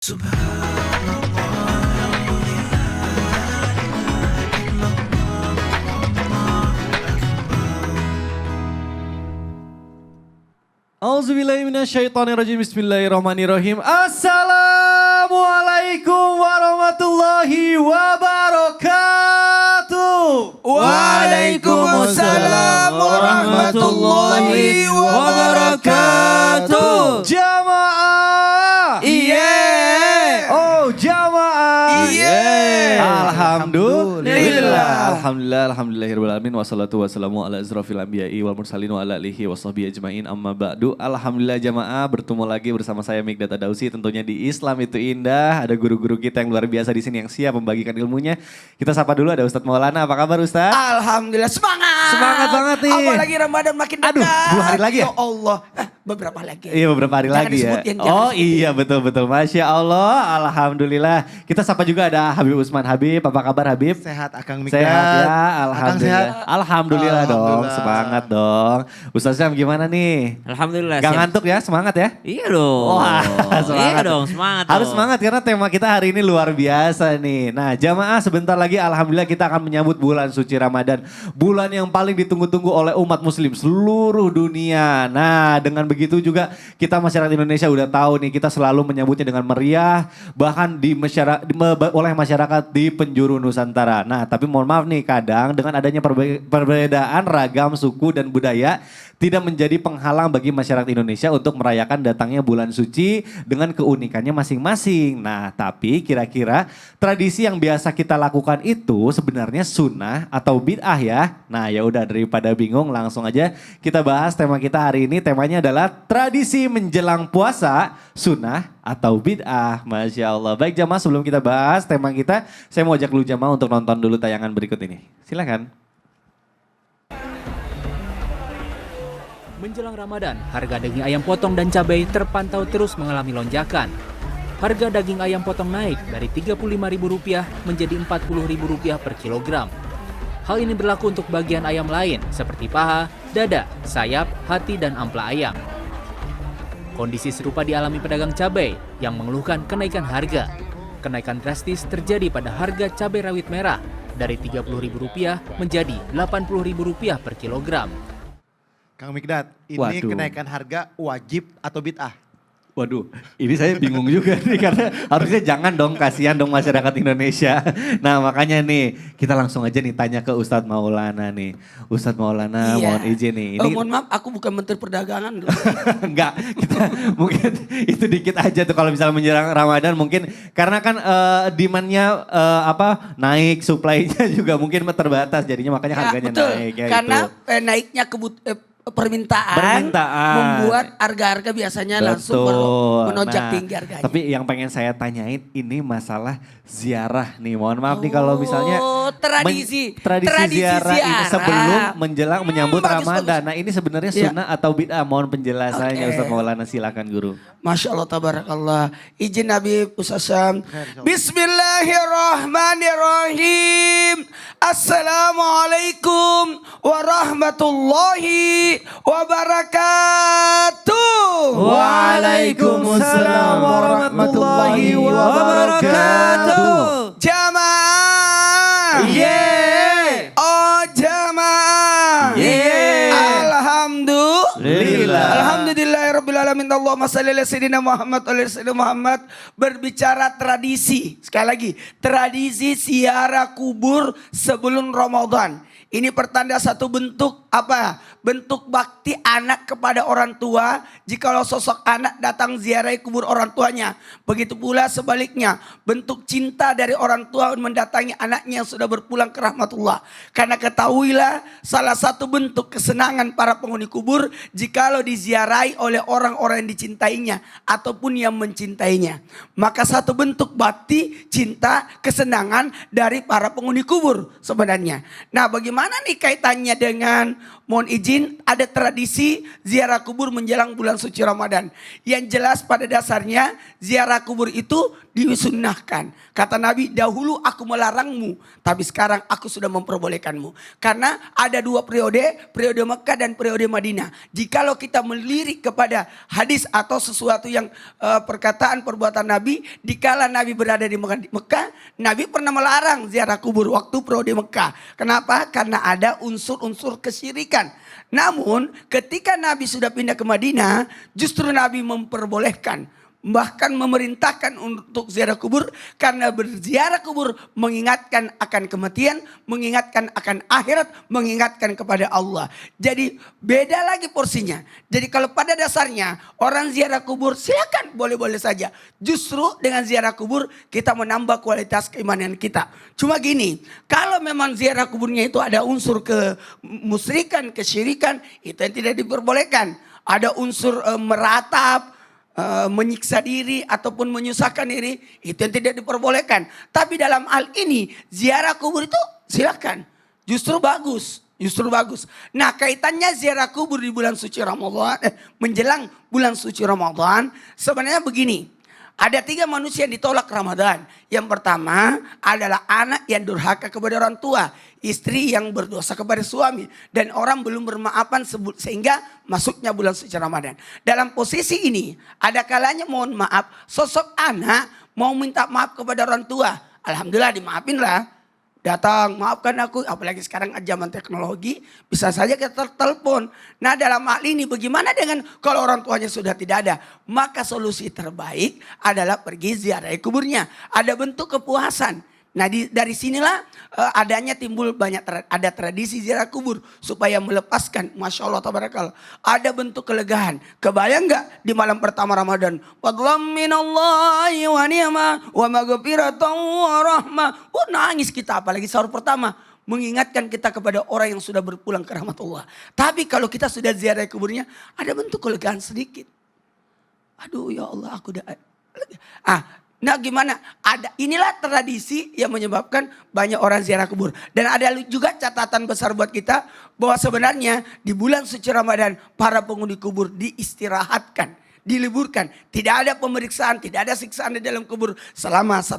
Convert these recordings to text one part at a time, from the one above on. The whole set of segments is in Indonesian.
Auzubillahiminasyaitonirrajim. Bismillahirrahmanirrahim. Assalamualaikum warahmatullahi wabarakatuh. Waalaikumsalam warahmatullahi wabarakatuh. Jamaah. Iya. Oh, jamaah. Iya. Alhamdulillahirrahmanirrahim. Wassalatu wassalamu ala asrofil anbiya'i wal mursalin wa ala alihi wa sahbihi ajma'in amma ba'du. Alhamdulillah jamaah, bertemu lagi bersama saya Mikdad Adausi. Tentunya di Islam itu indah. Ada guru-guru kita yang luar biasa di sini yang siap membagikan ilmunya. Kita sapa dulu, ada Ustadz Maulana. Apa kabar Ustadz? Alhamdulillah, semangat. Semangat banget nih. Apalagi Ramadan makin dekat. Aduh, 10 hari lagi ya? Ya Allah. Beberapa lagi. Iya, beberapa hari Jangan lagi ya. disebutin, jangan Oh disebutin. iya, betul-betul. Masya Allah, Alhamdulillah. Kita sapa juga ada Habib Usman. Habib, apa kabar Habib? Sehat Akang Mikdad. Sehat ya, Akang sehat. Alhamdulillah dong, Alhamdulillah. semangat dong. Ustaz Syam gimana nih? Alhamdulillah. Gak siap. ngantuk ya, semangat ya? Iya dong. Wah, semangat. Iya dong, semangat. Harus dong. semangat karena tema kita hari ini luar biasa nih. Nah, jamaah sebentar lagi alhamdulillah kita akan menyambut bulan suci Ramadan. Bulan yang paling ditunggu-tunggu oleh umat muslim seluruh dunia. Nah, dengan begitu juga kita masyarakat Indonesia udah tahu nih, kita selalu menyambutnya dengan meriah. Bahkan oleh masyarakat di penjuru Nusantara. Nah, tapi mohon maaf nih, kadang dengan adanya perbedaan ragam suku dan budaya tidak menjadi penghalang bagi masyarakat Indonesia untuk merayakan datangnya bulan suci dengan keunikannya masing-masing. Nah, tapi kira-kira tradisi yang biasa kita lakukan itu sebenarnya sunnah atau bid'ah ya? Nah, ya udah, daripada bingung langsung aja kita bahas tema kita hari ini. Temanya adalah tradisi menjelang puasa, sunnah atau bid'ah. Masya Allah. Baik jamaah, sebelum kita bahas tema kita, saya mau ajak dulu jamaah untuk nonton dulu tayangan berikut ini. Silakan. Menjelang Ramadan, harga daging ayam potong dan cabai terpantau terus mengalami lonjakan. Harga daging ayam potong naik dari Rp35.000 menjadi Rp40.000 per kilogram. Hal ini berlaku untuk bagian ayam lain seperti paha, dada, sayap, hati, dan ampla ayam. Kondisi serupa dialami pedagang cabai yang mengeluhkan kenaikan harga. Kenaikan drastis terjadi pada harga cabai rawit merah dari Rp30.000 menjadi Rp80.000 per kilogram. Kang Mikdad, ini Waduh. kenaikan harga wajib atau bid'ah? Waduh, ini saya bingung juga nih karena harusnya jangan dong, kasihan dong masyarakat Indonesia. Nah makanya nih kita langsung aja nih tanya ke Ustadz Maulana nih. Ustadz Maulana mohon izin nih. Ini Mohon maaf, aku bukan Menteri Perdagangan. enggak, kita mungkin itu dikit aja tuh kalau misalnya menjelang Ramadan mungkin karena kan demand-nya naik, supply-nya juga mungkin terbatas jadinya makanya harganya betul. naik ya Karena gitu. naiknya permintaan membuat harga-harga biasanya langsung menonjak tinggi harganya. Tapi yang pengen saya tanyain ini masalah ziarah nih. Mohon maaf nih kalau misalnya tradisi ziarah ini sebelum menjelang menyambut bagus, Ramadan. bagus. Nah ini sebenarnya Iya. sunnah atau bid'ah? Mohon penjelasannya Oke. Ustaz Maulana, silakan guru. Masya Allah, tabarakallah. Izin Nabi Ustaz Syam. Bismillahirrahmanirrahim. Assalamualaikum warahmatullahi wabarakatuh. Waalaikumsalam warahmatullahi wabarakatuh. Jamaah. Yeay. Oh jamaah. Yeay. Alhamdulillah. Alhamdulillahirrabbilalamin. Allahumma salli ala sayyidina Muhammad wa ala sayyidina Muhammad. Berbicara tradisi. Sekali lagi. Tradisi ziarah kubur sebelum Ramadan. Ini pertanda satu bentuk apa? Bentuk bakti anak kepada orang tua. Jikalau sosok anak datang ziarahi kubur orang tuanya. Begitu pula sebaliknya. Bentuk cinta dari orang tua mendatangi anaknya yang sudah berpulang ke rahmatullah. Karena ketahuilah salah satu bentuk kesenangan para penghuni kubur. Jikalau diziarahi oleh orang-orang yang dicintainya. Ataupun yang mencintainya. Maka satu bentuk bakti, cinta, kesenangan dari para penghuni kubur sebenarnya. Nah bagaimana nih kaitannya dengan mohon izin ada tradisi ziarah kubur menjelang bulan suci Ramadan. Yang jelas pada dasarnya ziarah kubur itu disunnahkan. Kata Nabi, dahulu aku melarangmu, tapi sekarang aku sudah memperbolehkanmu. Karena ada dua periode Mekah dan periode Madinah. Jikalau kita melirik kepada hadis atau sesuatu yang perkataan perbuatan Nabi, dikala Nabi berada di Mekah, Nabi pernah melarang ziarah kubur waktu periode Mekah. Kenapa? Karena ada unsur-unsur kesyirikan. Namun ketika Nabi sudah pindah ke Madinah, justru Nabi memperbolehkan, bahkan memerintahkan untuk ziarah kubur, karena berziarah kubur mengingatkan akan kematian, mengingatkan akan akhirat, mengingatkan kepada Allah. Jadi beda lagi porsinya. Jadi kalau pada dasarnya orang ziarah kubur silakan, boleh-boleh saja. Justru dengan ziarah kubur kita menambah kualitas keimanan kita. Cuma gini, kalau memang ziarah kuburnya itu ada unsur kemusyrikan, kesyirikan, itu yang tidak diperbolehkan. Ada unsur meratap, menyiksa diri ataupun menyusahkan diri, itu yang tidak diperbolehkan. Tapi dalam hal ini ziarah kubur itu silakan, justru bagus, Nah kaitannya ziarah kubur di bulan suci Ramadan, menjelang bulan suci Ramadan, sebenarnya begini. Ada 3 manusia yang ditolak Ramadan. Yang pertama adalah anak yang durhaka kepada orang tua, istri yang berdosa kepada suami, dan orang belum bermaafan sehingga masuknya bulan suci Ramadan. Dalam posisi ini ada kalanya mohon maaf, sosok anak mau minta maaf kepada orang tua. Alhamdulillah dimaafinlah. Datang, maafkan aku, apalagi sekarang zaman teknologi, bisa saja kita telepon. Nah dalam hal ini bagaimana dengan kalau orang tuanya sudah tidak ada? Maka solusi terbaik adalah pergi ziarah kuburnya. Ada bentuk kepuasan. Nah dari sinilah adanya timbul ada tradisi ziarah kubur supaya melepaskan, Masya Allah tabarakallah, ada bentuk kelegaan. Kebayang nggak di malam pertama Ramadan, fadlan minallahi wa ni'mah wa maghfiratan wa rahmah. Nangis kita apalagi sahur pertama, mengingatkan kita kepada orang yang sudah berpulang ke rahmatullah. Tapi kalau kita sudah ziarah kuburnya, ada bentuk kelegaan sedikit. Aduh ya Allah, aku udah nah gimana? Inilah tradisi yang menyebabkan banyak orang ziarah kubur. Dan ada juga catatan besar buat kita bahwa sebenarnya di bulan suci Ramadan para penghuni kubur diistirahatkan, diliburkan. Tidak ada pemeriksaan, tidak ada siksaan di dalam kubur selama 1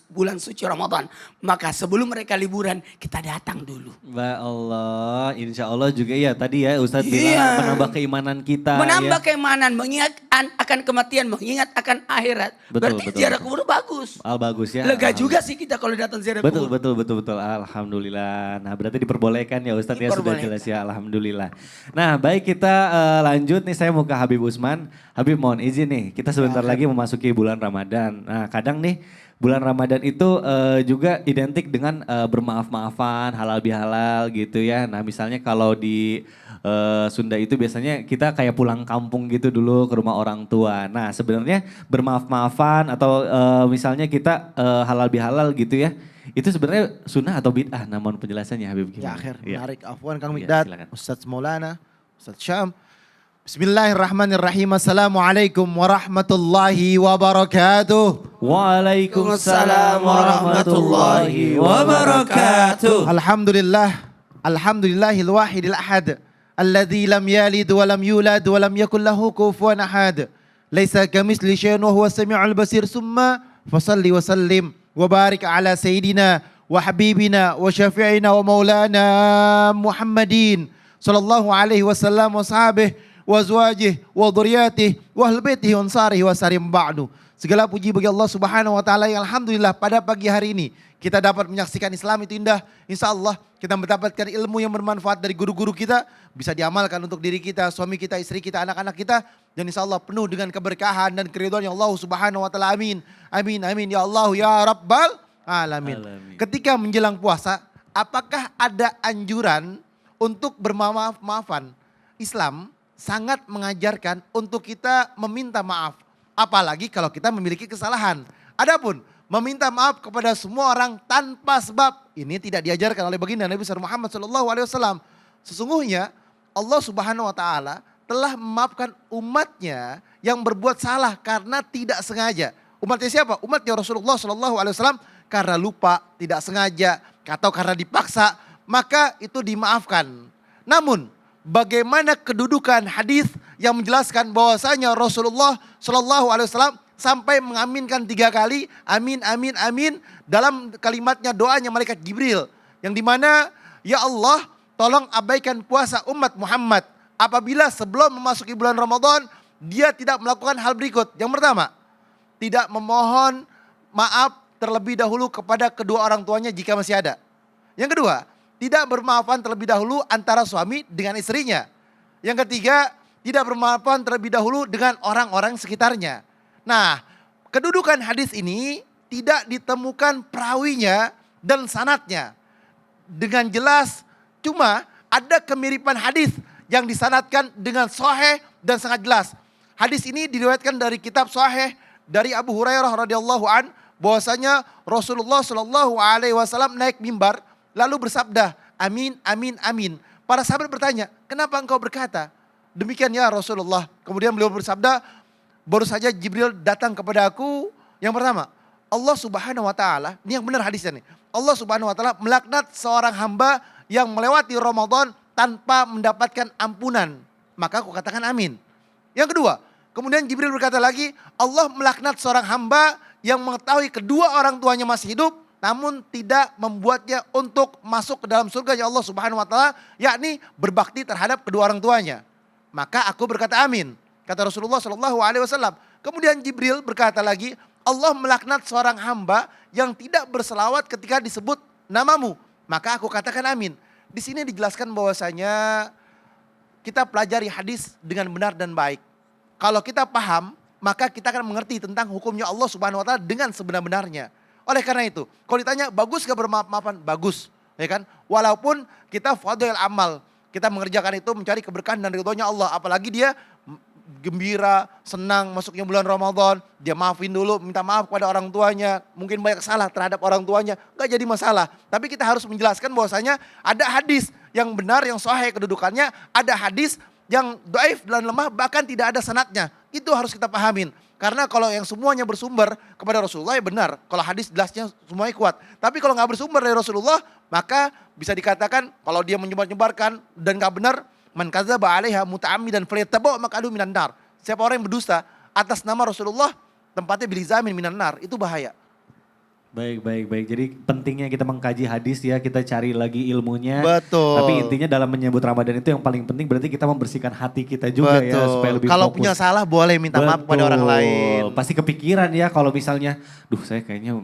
bulan suci Ramadan. Maka sebelum mereka liburan kita datang dulu. Mbak Allah, insya Allah juga ya tadi ya Ustadz bilang menambah keimanan kita. Menambah ya. keimanan, mengingat akan kematian, mengingat akan akhirat. Berarti ziarah kubur bagus. Bagus ya. Lega juga sih kita kalau datang ziarah kubur. Betul. Alhamdulillah. Nah berarti diperbolehkan ya Ustadz ya, sudah jelas ya. Alhamdulillah. Nah baik kita lanjut nih, saya mau ke Habib Usman. Habib mohon izin nih, kita sebentar lagi memasuki bulan Ramadan. Nah kadang nih bulan Ramadan itu juga identik dengan bermaaf-maafan, halal bihalal gitu ya. Nah misalnya kalau di Sunda itu biasanya kita kayak pulang kampung gitu dulu ke rumah orang tua. Nah sebenarnya bermaaf-maafan atau misalnya kita halal bihalal gitu ya. Itu sebenarnya sunnah atau bid'ah? Namun penjelasannya Habib gimana? Ya akhir, Ya. menarik. Afwan Kang Ya, Mikdad, silakan. Ustadz Maulana, Ustadz Syam. Bismillahirrahmanirrahim. Assalamualaikum warahmatullahi wabarakatuh. Waalaikumsalam warahmatullahi wabarakatuh. Alhamdulillahil wahidil ahad. Alladzi lam yalid wa lam yulad wa lam yakul lahu kufuwan ahad. Laisa kamitsli syai'un wa huwas samiul basir. Summa fasalli wa sallim wa barik ala sayyidina wa habibina wa syafi'ina wa maulana Muhammadin sallallahu alaihi wasallam wa sahbihi wa azwajih wa dhurriyyatih wa ahli baitihi wa ansarihi wa sarim ba'du. Segala puji bagi Allah Subhanahu wa taala yang alhamdulillah pada pagi hari ini kita dapat menyaksikan Islam itu indah. Insyaallah kita mendapatkan ilmu yang bermanfaat dari guru-guru kita, bisa diamalkan untuk diri kita, suami kita, istri kita, anak-anak kita, dan insyaallah penuh dengan keberkahan dan keridhaan Allah Subhanahu wa taala. Amin. Amin amin ya Allah ya Rabbal alamin. Ketika menjelang puasa, apakah ada anjuran untuk bermaaf-maafan? Islam sangat mengajarkan untuk kita meminta maaf. Apalagi kalau kita memiliki kesalahan. Adapun meminta maaf kepada semua orang tanpa sebab, ini tidak diajarkan oleh baginda Nabi Muhammad SAW. Sesungguhnya Allah Subhanahu wa taala telah memaafkan umatnya yang berbuat salah karena tidak sengaja. Umatnya siapa? Umatnya Rasulullah SAW karena lupa, tidak sengaja, atau karena dipaksa, maka itu dimaafkan. Namun bagaimana kedudukan hadis yang menjelaskan bahwasanya Rasulullah Shallallahu Alaihi Wasallam sampai mengaminkan 3 kali, amin, amin, amin, dalam kalimatnya doanya malaikat Jibril, yang dimana ya Allah tolong abaikan puasa umat Muhammad apabila sebelum memasuki bulan Ramadan dia tidak melakukan hal berikut. Yang pertama, tidak memohon maaf terlebih dahulu kepada kedua orang tuanya jika masih ada. Yang kedua, tidak bermaafan terlebih dahulu antara suami dengan istrinya. Yang ketiga, tidak bermaafan terlebih dahulu dengan orang-orang sekitarnya. Nah, kedudukan hadis ini tidak ditemukan perawinya dan sanadnya dengan jelas. Cuma ada kemiripan hadis yang disanadkan dengan sahih dan sangat jelas. Hadis ini diriwayatkan dari kitab sahih dari Abu Hurairah radhiyallahu an, bahwasanya Rasulullah Shallallahu Alaihi Wasallam naik mimbar lalu bersabda, amin, amin, amin. Para sahabat bertanya, kenapa engkau berkata demikian ya Rasulullah? Kemudian beliau bersabda, baru saja Jibril datang kepada aku. Yang pertama, Allah Subhanahu Wa Taala, ini yang benar hadisnya nih. Allah Subhanahu Wa Taala melaknat seorang hamba yang melewati Ramadan tanpa mendapatkan ampunan. Maka aku katakan amin. Yang kedua, kemudian Jibril berkata lagi, Allah melaknat seorang hamba yang mengetahui kedua orang tuanya masih hidup, namun tidak membuatnya untuk masuk ke dalam surga ya Allah Subhanahu Wa Taala, yakni berbakti terhadap kedua orang tuanya. Maka aku berkata amin, kata Rasulullah Shallallahu Alaihi Wasallam. Kemudian Jibril berkata lagi, Allah melaknat seorang hamba yang tidak berselawat ketika disebut namamu. Maka aku katakan amin. Di sini dijelaskan bahwasanya kita pelajari hadis dengan benar dan baik. Kalau kita paham, maka kita akan mengerti tentang hukumnya Allah Subhanahu Wa Taala dengan sebenar-benarnya. Oleh karena itu, kalau ditanya bagus gak bermaaf-maafan? Bagus, ya kan? Walaupun kita fadhil amal, kita mengerjakan itu mencari keberkahan dan ridhonya Allah. Apalagi dia gembira, senang masuknya bulan Ramadan, dia maafin dulu, minta maaf kepada orang tuanya, mungkin banyak salah terhadap orang tuanya, gak jadi masalah. Tapi kita harus menjelaskan bahwasanya ada hadis yang benar, yang sahih kedudukannya, ada hadis yang dhaif dan lemah, bahkan tidak ada sanadnya. Itu harus kita pahamin. Karena kalau yang semuanya bersumber kepada Rasulullah ya benar. Kalau hadis jelasnya semuanya kuat. Tapi kalau nggak bersumber dari Rasulullah, maka bisa dikatakan kalau dia menyebar-nyebarkan dan nggak benar, man kadzaba 'alaiha muta'ammidan falyattabu' maq'adahu minan nar. Siapa orang yang berdusta atas nama Rasulullah, tempatnya bilizamin minan nar. Itu bahaya. Baik. Jadi pentingnya kita mengkaji hadis ya, kita cari lagi ilmunya. Betul. Tapi intinya dalam menyambut Ramadan itu yang paling penting berarti kita membersihkan hati kita juga ya, supaya lebih Kalau fokus. punya salah boleh minta maaf kepada orang lain. Pasti kepikiran ya kalau misalnya, saya kayaknya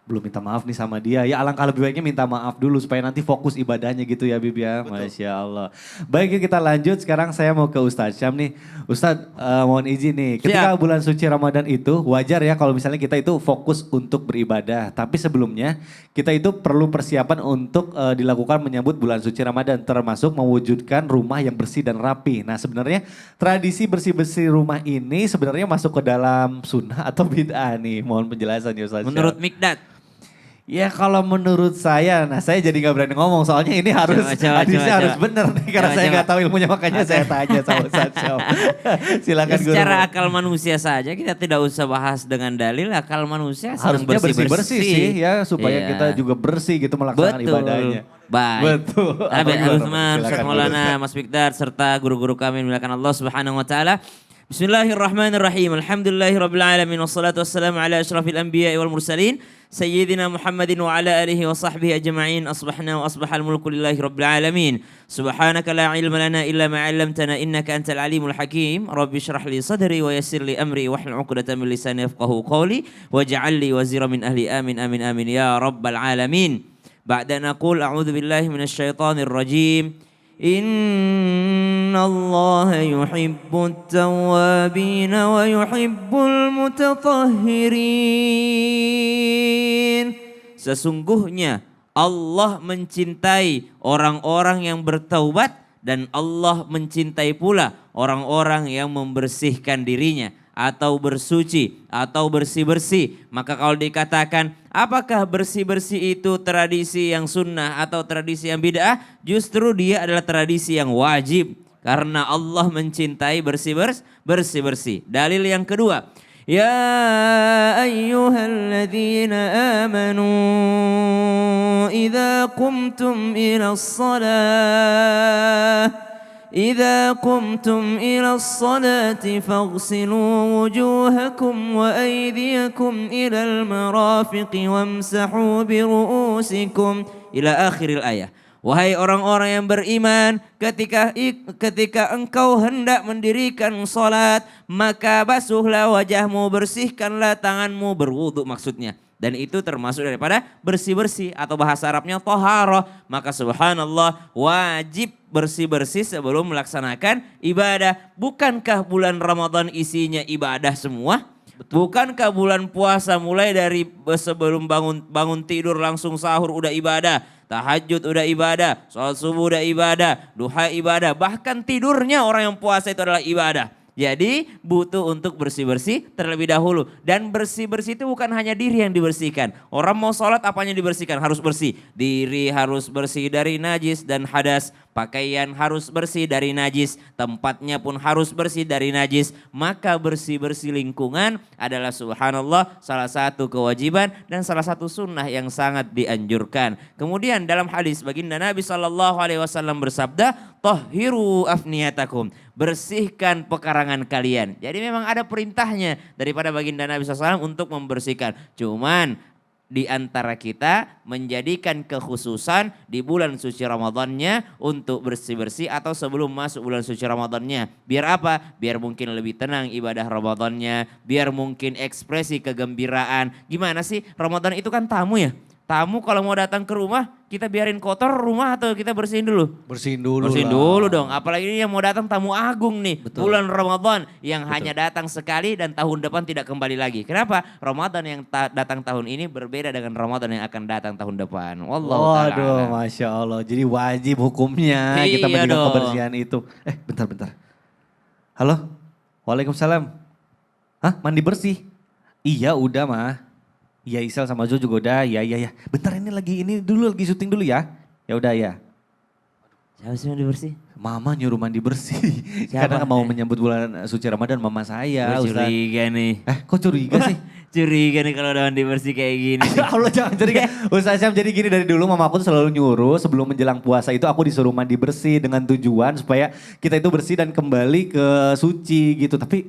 belum minta maaf nih sama dia. Ya alangkah lebih baiknya minta maaf dulu supaya nanti fokus ibadahnya gitu ya Bib ya. Masya Allah. Baik, yuk kita lanjut. Sekarang saya mau ke Ustadz Syam nih. Ustadz mohon izin nih. Ketika bulan suci Ramadan itu wajar ya kalau misalnya kita itu fokus untuk beribadah. Tapi sebelumnya kita itu perlu persiapan untuk dilakukan menyambut bulan suci Ramadan. Termasuk mewujudkan rumah yang bersih dan rapi. Nah sebenarnya tradisi bersih-bersih rumah ini sebenarnya masuk ke dalam sunnah atau bid'ah nih? Mohon penjelasan ya Ustadz Syam. Menurut Mikdad. Ya kalau menurut saya, saya jadi gak berani ngomong soalnya ini harus hadisnya harus benar nih karena saya nggak tahu ilmunya makanya saya tanya sama Ustaz Syam. Silakan Guru. Secara akal manusia saja kita tidak usah bahas dengan dalil, akal manusia senang Harusnya bersih-bersih sih ya supaya Iya. kita juga bersih gitu melaksanakan ibadahnya. Baik. Betul. Abi Apa gimana? Utsman, Syekh Silakan, Maulana, Mas Mikdad serta guru-guru kami dimuliakan Allah Subhanahu wa taala. Bismillahirrahmanirrahim. Alhamdulillahirabbil alamin wassalatu wassalamu ala asyrafil anbiya'i wal mursalin sayyidina Muhammadin wa ala alihi wa sahbihi ajma'in. Asbahna wa asbahal mulku lillahi rabbil alamin. Subhanaka la ilma lana illa ma 'allamtana innaka antal alimul hakim. Rabbi shrah li sadri wa yassir li amri wahlul 'uqdatam min lisani yafqahu qawli waj'al li wazira min ahli amin amin amin ya rabbal alamin. Ba'da naqul a'udzu billahi minasy syaithanir rajim. إن الله يحب التوابين ويحب المتطهرين. Sesungguhnya Allah mencintai orang-orang yang bertaubat dan Allah mencintai pula orang-orang yang membersihkan dirinya atau bersuci atau bersih-bersih. Maka kalau dikatakan apakah bersih-bersih itu tradisi yang sunnah atau tradisi yang bid'ah? Justru dia adalah tradisi yang wajib karena Allah mencintai bersih-bersih. Dalil yang kedua, ya ayyuhalladzina amanu idza إذا قمتم إلى الصلاة فاغسلوا وجوهكم وأيديكم إلى المرافق وامسحوا برؤوسكم إلى آخر الآية. Wahai orang-orang yang beriman, ketika engkau hendak mendirikan salat, maka basuhlah wajahmu, bersihkanlah tanganmu, berwudu maksudnya. Dan itu termasuk daripada bersih-bersih atau bahasa Arabnya toharoh. Maka subhanallah, wajib bersih-bersih sebelum melaksanakan ibadah. Bukankah bulan Ramadan isinya ibadah semua? Betul. Bukankah bulan puasa mulai dari sebelum bangun tidur langsung sahur udah ibadah, tahajud udah ibadah, sholat subuh udah ibadah, duha ibadah, bahkan tidurnya orang yang puasa itu adalah ibadah. Jadi butuh untuk bersih-bersih terlebih dahulu. Dan bersih-bersih itu bukan hanya diri yang dibersihkan. Orang mau sholat apanya dibersihkan? Harus bersih. Diri harus bersih dari najis dan hadas. Pakaian harus bersih dari najis. Tempatnya pun harus bersih dari najis. Maka bersih-bersih lingkungan adalah subhanallah salah satu kewajiban dan salah satu sunnah yang sangat dianjurkan. Kemudian dalam hadis baginda Nabi SAW bersabda, "Tahhiru afniyatakum." Bersihkan pekarangan kalian. Jadi memang ada perintahnya daripada baginda Nabi SAW untuk membersihkan. Cuman di antara kita menjadikan kekhususan di bulan suci Ramadannya untuk bersih-bersih atau sebelum masuk bulan suci Ramadannya. Biar apa? Biar mungkin lebih tenang ibadah Ramadannya. Biar mungkin ekspresi kegembiraan. Gimana sih? Ramadan itu kan tamu ya. Tamu kalau mau datang ke rumah, kita biarin kotor rumah atau kita bersihin dulu? Bersihin dulu Bersihin lah. dulu dong. Apalagi ini yang mau datang tamu agung nih. Betul. Bulan Ramadan yang hanya datang sekali dan tahun depan tidak kembali lagi. Kenapa? Ramadan yang datang tahun ini berbeda dengan Ramadan yang akan datang tahun depan. Wallahu ta'ala Waduh, a'lam. Masya Allah. Jadi wajib hukumnya kita Iya menjaga dong. kebersihan itu. Bentar. Halo? Waalaikumsalam. Hah? Mandi bersih? Iya udah mah. Iya Isel sama Jo juga udah. Iya. Bentar ini lagi syuting dulu ya. Ya udah ya. Siapa sih mandi bersih? Mama nyuruh mandi bersih. Siapa? Karena mau menyambut bulan suci Ramadan mama saya. Gue Ustaz. curiga nih. Kok curiga sih? Curiga nih kalau udah mandi bersih kayak gini. Ya Allah jangan curiga. Ustaz Syam jadi gini dari dulu mama aku tuh selalu nyuruh sebelum menjelang puasa itu aku disuruh mandi bersih dengan tujuan supaya kita itu bersih dan kembali ke suci gitu. Tapi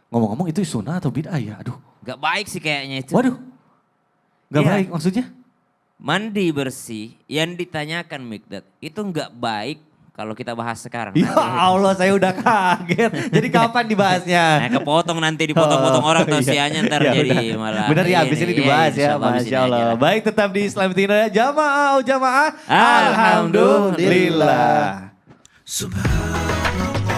ngomong-ngomong itu sunnah atau bid'ah ya? Aduh. Gak baik sih kayaknya itu. Waduh. Gak Iya. baik maksudnya? Mandi bersih yang ditanyakan Mikdad itu nggak baik kalau kita bahas sekarang. Ya Allah saya udah kaget. Jadi kapan dibahasnya? Nah, kepotong nanti dipotong-potong orang tausiahnya ntar Ya, jadi udah. malah. Bener ya abis ini dibahas ya. Masya Allah. Baik tetap di Islam Tina Jamaah. Alhamdulillah. Alhamdulillah. Subhanallah.